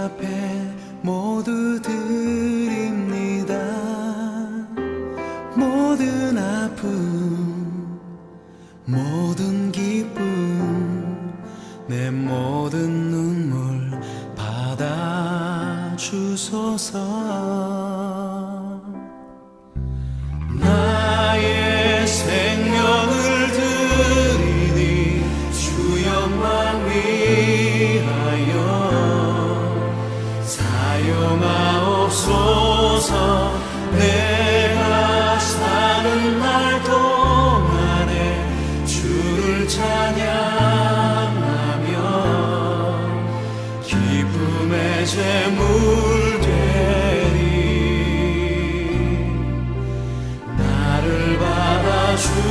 앞에 모두 드립니다. 모든 아픔, 모든 기쁨, 내 모든 눈물 받아주소서. 나의 생명을 드리니 주 영광 위하여 사용하옵소서. 내가 사는 날 동안에 주를 찬양하며 기쁨의 제물 되리. 나를 받아주소서.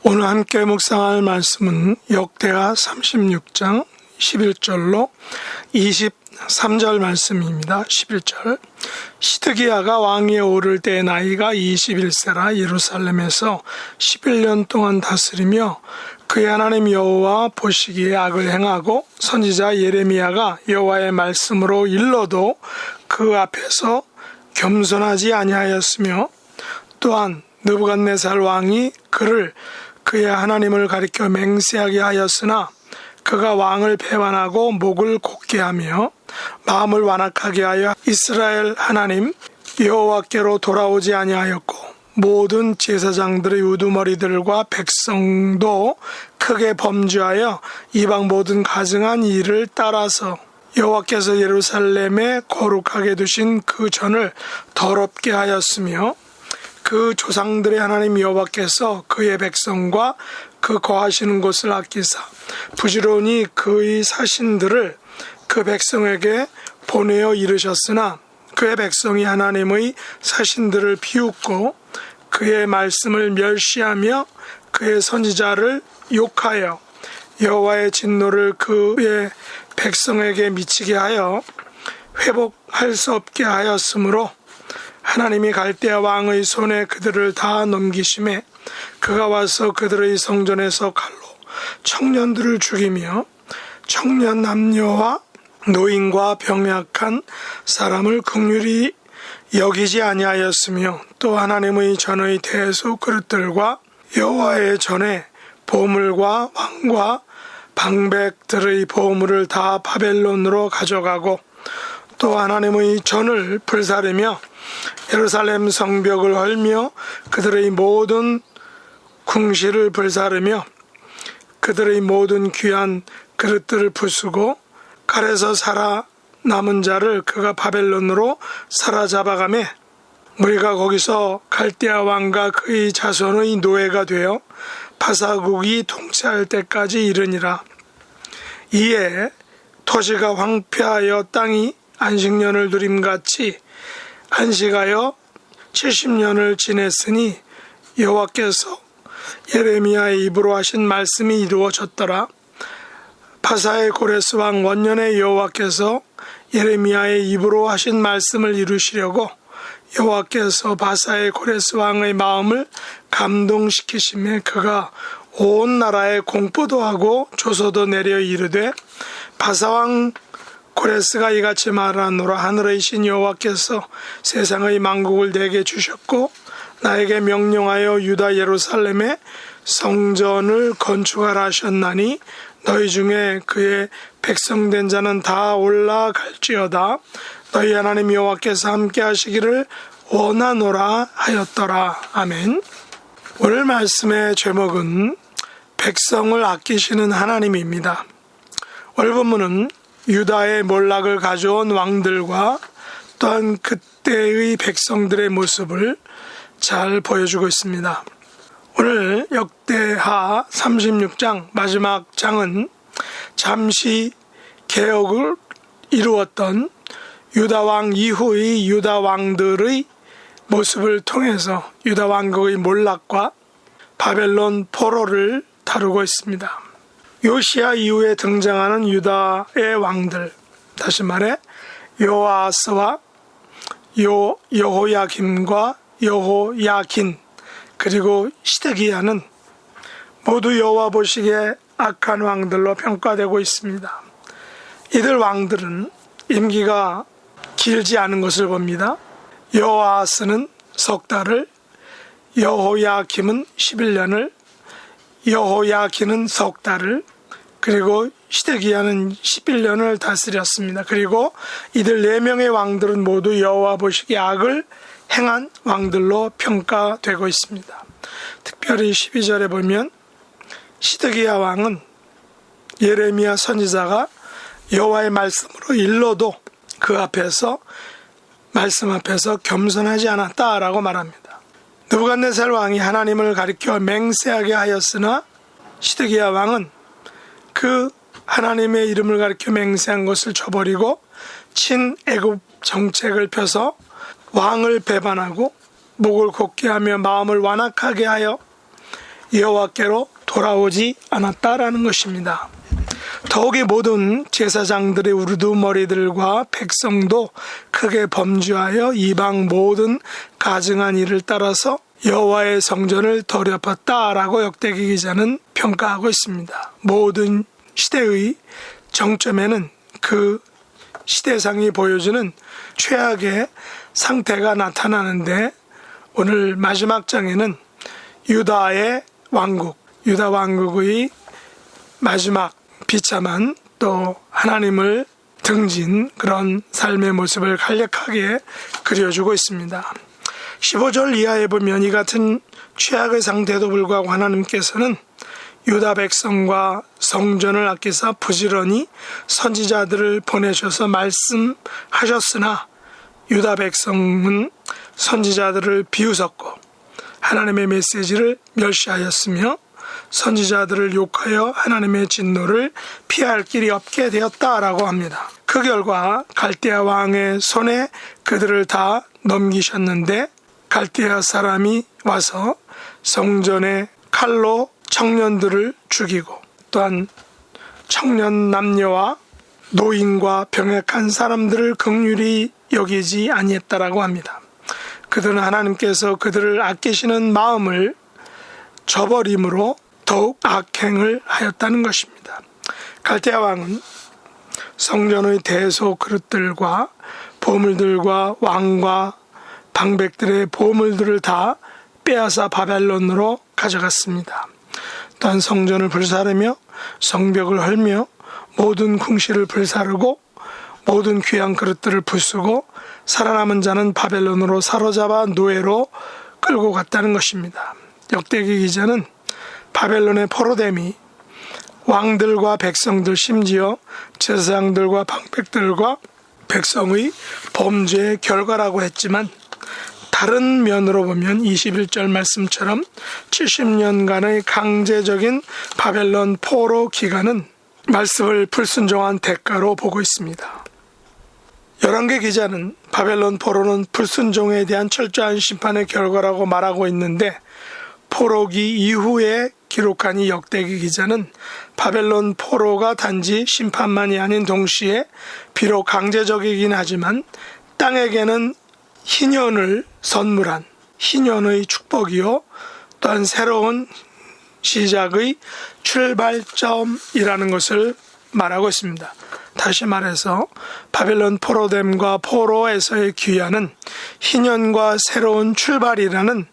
오늘 함께 묵상할 말씀은 역대하 36장 11절로 23절 말씀입니다. 11절. 시드기야가 왕위에 오를 때 나이가 21세라 예루살렘에서 11년 동안 다스리며 그의 하나님 여호와 보시기에 악을 행하고 선지자 예레미야가 여호와의 말씀으로 일러도 그 앞에서 겸손하지 아니하였으며 또한 느부갓네살 왕이 그를 그의 하나님을 가리켜 맹세하게 하였으나 그가 왕을 배반하고 목을 곧게 하며 마음을 완악하게 하여 이스라엘 하나님 여호와께로 돌아오지 아니하였고 모든 제사장들의 우두머리들과 백성도 크게 범죄하여 이방 모든 가증한 일을 따라서 여호와께서 예루살렘에 거룩하게 두신 그 전을 더럽게 하였으며 그 조상들의 하나님 여호와께서 그의 백성과 그 거하시는 곳을 아끼사 부지런히 그의 사신들을 그 백성에게 보내어 이르셨으나 그의 백성이 하나님의 사신들을 비웃고 그의 말씀을 멸시하며 그의 선지자를 욕하여 여호와의 진노를 그의 백성에게 미치게 하여 회복할 수 없게 하였으므로 하나님이 갈대아 왕의 손에 그들을 다 넘기심에 그가 와서 그들의 성전에서 칼로 청년들을 죽이며 청년 남녀와 노인과 병약한 사람을 긍휼히 여기지 아니하였으며 또 하나님의 전의 대소 그릇들과 여호와의 전에 보물과 왕과 방백들의 보물을 다 바벨론으로 가져가고 또 하나님의 전을 불사르며 예루살렘 성벽을 헐며 그들의 모든 궁실을 불사르며 그들의 모든 귀한 그릇들을 부수고 칼에서 살아남은 자를 그가 바벨론으로 사로잡아가매 우리가 거기서 갈대아 왕과 그의 자손의 노예가 되어 바사국이 통치할 때까지 이르니라. 이에 토지가 황폐하여 땅이 안식년을 누림같이 안식하여 70년을 지냈으니 여호와께서 예레미야의 입으로 하신 말씀이 이루어졌더라. 바사의 고레스 왕 원년에 여호와께서 예레미야의 입으로 하신 말씀을 이루시려고 여호와께서 바사의 고레스 왕의 마음을 감동시키심에 그가 온 나라에 공포도 하고 조서도 내려 이르되 바사왕 고레스가 이같이 말하노라. 하늘의 신 여호와께서 세상의 만국을 내게 주셨고 나에게 명령하여 유다 예루살렘에 성전을 건축하라 하셨나니 너희 중에 그의 백성된 자는 다 올라갈지어다. 너희 하나님 여호와께서 함께 하시기를 원하노라 하였더라. 아멘. 오늘 말씀의 제목은 백성을 아끼시는 하나님입니다. 오늘 본문은 유다의 몰락을 가져온 왕들과 또한 그때의 백성들의 모습을 잘 보여주고 있습니다. 오늘 역대하 36장 마지막 장은 잠시 개혁을 이루었던 유다 왕 이후의 유다 왕들의 모습을 통해서 유다 왕국의 몰락과 바벨론 포로를 다루고 있습니다. 요시야 이후에 등장하는 유다의 왕들, 다시 말해 요아스와 여호야김과 여호야긴 그리고 시드기야는 모두 여호와 보시기에 악한 왕들로 평가되고 있습니다. 이들 왕들은 임기가 길지 않은 것을 봅니다. 여호아스는 석 달을, 여호야김은 11년을, 여호야긴은 석 달을, 그리고 시드기야는 11년을 다스렸습니다. 그리고 이들 4명의 왕들은 모두 여호와 보시기에 악을 행한 왕들로 평가되고 있습니다. 특별히 12절에 보면 시드기야 왕은 예레미야 선지자가 여호와의 말씀으로 일러도 그 앞에서 말씀 앞에서 겸손하지 않았다라고 말합니다. 느부갓네살 왕이 하나님을 가리켜 맹세하게 하였으나 시드기야 왕은 그 하나님의 이름을 가리켜 맹세한 것을 저버리고 친애굽 정책을 펴서 왕을 배반하고 목을 곧게 하며 마음을 완악하게 하여 여호와께로 돌아오지 않았다라는 것입니다. 더욱이 모든 제사장들의 우두머리들과 백성도 크게 범죄하여 이방 모든 가증한 일을 따라서 여호와의 성전을 더럽혔다라고 역대기 기자는 평가하고 있습니다. 모든 시대의 정점에는 그 시대상이 보여주는 최악의 상태가 나타나는데 오늘 마지막 장에는 유다의 왕국, 유다 왕국의 마지막 비참한 또 하나님을 등진 그런 삶의 모습을 간략하게 그려주고 있습니다. 15절 이하에 보면 이 같은 최악의 상태에도 불구하고 하나님께서는 유다 백성과 성전을 아끼사 부지런히 선지자들을 보내셔서 말씀하셨으나 유다 백성은 선지자들을 비웃었고 하나님의 메시지를 멸시하였으며 선지자들을 욕하여 하나님의 진노를 피할 길이 없게 되었다라고 합니다. 그 결과 갈대아 왕의 손에 그들을 다 넘기셨는데 갈대아 사람이 와서 성전에 칼로 청년들을 죽이고 또한 청년 남녀와 노인과 병약한 사람들을 긍휼히 여기지 아니했다라고 합니다. 그들은 하나님께서 그들을 아끼시는 마음을 저버림으로 더욱 악행을 하였다는 것입니다. 갈대아 왕은 성전의 대소 그릇들과 보물들과 왕과 방백들의 보물들을 다 빼앗아 바벨론으로 가져갔습니다. 또한 성전을 불사르며 성벽을 헐며 모든 궁실을 불사르고 모든 귀한 그릇들을 부수고 살아남은 자는 바벨론으로 사로잡아 노예로 끌고 갔다는 것입니다. 역대기 기자는 바벨론의 포로됨이 왕들과 백성들 심지어 제사장들과 방백들과 백성의 범죄의 결과라고 했지만 다른 면으로 보면 21절 말씀처럼 70년간의 강제적인 바벨론 포로 기간은 말씀을 불순종한 대가로 보고 있습니다. 열왕기 기자는 바벨론 포로는 불순종에 대한 철저한 심판의 결과라고 말하고 있는데 포로기 이후에 기록한 이 역대기 기자는 바벨론 포로가 단지 심판만이 아닌 동시에 비록 강제적이긴 하지만 땅에게는 희년을 선물한 희년의 축복이요 또한 새로운 시작의 출발점이라는 것을 말하고 있습니다. 다시 말해서 바벨론 포로됨과 포로에서의 귀환은 희년과 새로운 출발이라는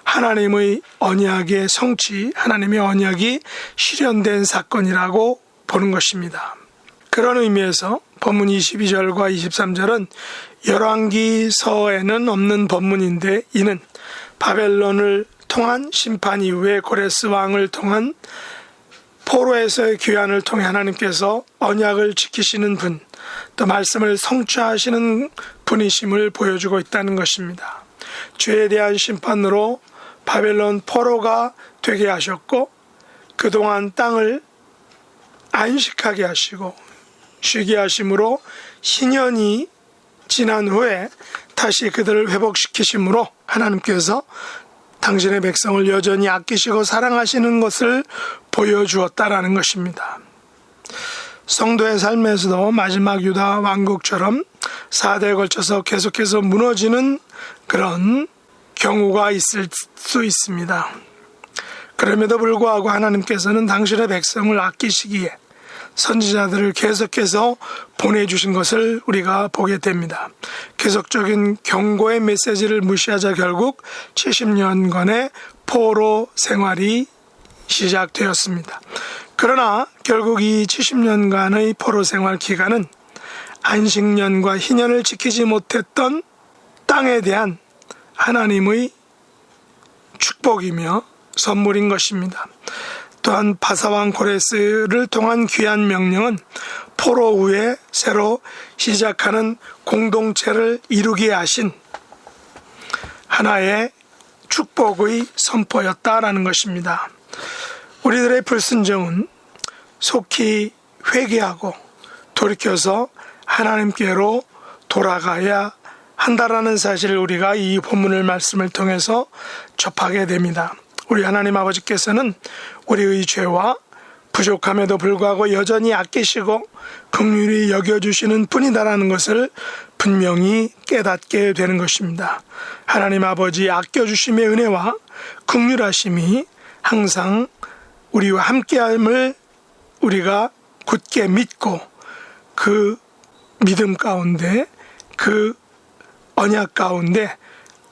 하나님의 언약의 성취, 하나님의 언약이 실현된 사건이라고 보는 것입니다. 그런 의미에서 본문 22절과 23절은 열왕기서에는 없는 본문인데 이는 바벨론을 통한 심판 이후에 고레스 왕을 통한 포로에서의 귀환을 통해 하나님께서 언약을 지키시는 분, 또 말씀을 성취하시는 분이심을 보여주고 있다는 것입니다. 죄에 대한 심판으로 바벨론 포로가 되게 하셨고 그동안 땅을 안식하게 하시고 쉬게 하심으로 희년이 지난 후에 다시 그들을 회복시키심으로 하나님께서 당신의 백성을 여전히 아끼시고 사랑하시는 것을 보여주었다라는 것입니다. 성도의 삶에서도 마지막 유다 왕국처럼 4대에 걸쳐서 계속해서 무너지는 그런 경우가 있을 수 있습니다. 그럼에도 불구하고 하나님께서는 당신의 백성을 아끼시기에 선지자들을 계속해서 보내주신 것을 우리가 보게 됩니다. 계속적인 경고의 메시지를 무시하자 결국 70년간의 포로 생활이 시작되었습니다. 그러나 결국 이 70년간의 포로 생활 기간은 안식년과 희년을 지키지 못했던 땅에 대한 하나님의 축복이며 선물인 것입니다. 또한 바사왕 고레스를 통한 귀한 명령은 포로 후에 새로 시작하는 공동체를 이루게 하신 하나의 축복의 선포였다라는 것입니다. 우리들의 불순종은 속히 회개하고 돌이켜서 하나님께로 돌아가야 한다라는 사실을 우리가 이 본문을 말씀을 통해서 접하게 됩니다. 우리 하나님 아버지께서는 우리의 죄와 부족함에도 불구하고 여전히 아끼시고 긍휼히 여겨주시는 분이다라는 것을 분명히 깨닫게 되는 것입니다. 하나님 아버지 아껴주심의 은혜와 긍휼하심이 항상 우리와 함께함을 우리가 굳게 믿고 그 믿음 가운데 그 언약 가운데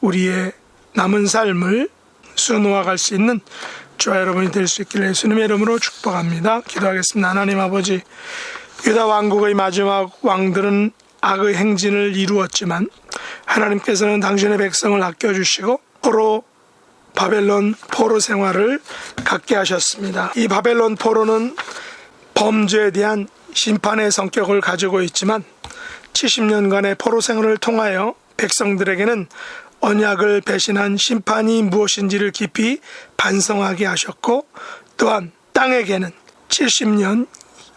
우리의 남은 삶을 수놓아갈 수 있는 저와 여러분이 될 수 있기를 예수님의 이름으로 축복합니다. 기도하겠습니다. 하나님 아버지, 유다 왕국의 마지막 왕들은 악의 행진을 이루었지만 하나님께서는 당신의 백성을 아껴주시고 바벨론 포로 생활을 갖게 하셨습니다. 이 바벨론 포로는 범죄에 대한 심판의 성격을 가지고 있지만 70년간의 포로 생활을 통하여 백성들에게는 언약을 배신한 심판이 무엇인지를 깊이 반성하게 하셨고 또한 땅에게는 70년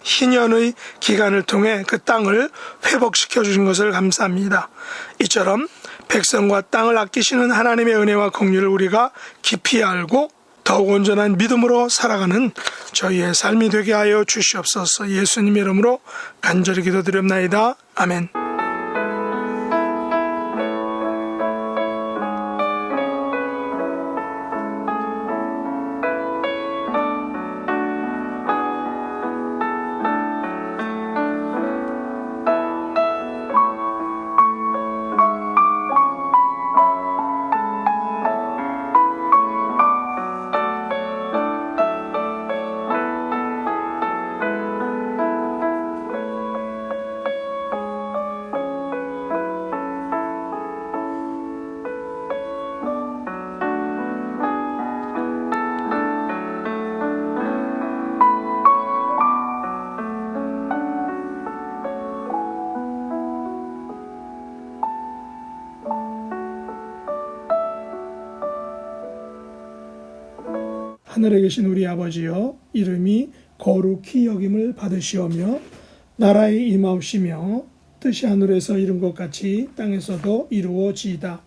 희년의 기간을 통해 그 땅을 회복시켜 주신 것을 감사합니다. 이처럼 백성과 땅을 아끼시는 하나님의 은혜와 긍휼을 우리가 깊이 알고 더욱 온전한 믿음으로 살아가는 저희의 삶이 되게 하여 주시옵소서. 예수님의 이름으로 간절히 기도드립나이다. 아멘. 하늘에 계신 우리 아버지여, 이름이 거룩히 여김을 받으시오며 나라에 임하옵시며 뜻이 하늘에서 이룬 것 같이 땅에서도 이루어지이다.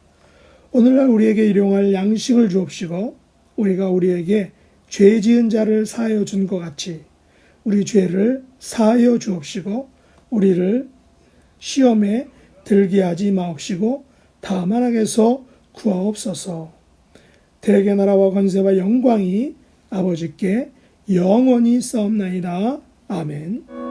오늘날 우리에게 일용할 양식을 주옵시고 우리가 우리에게 죄 지은 자를 사하여 준 것 같이 우리 죄를 사하여 주옵시고 우리를 시험에 들게 하지 마옵시고 다만 악에서 구하옵소서. 대개 나라와 권세와 영광이 아버지께 영원히 싸움나이다. 아멘.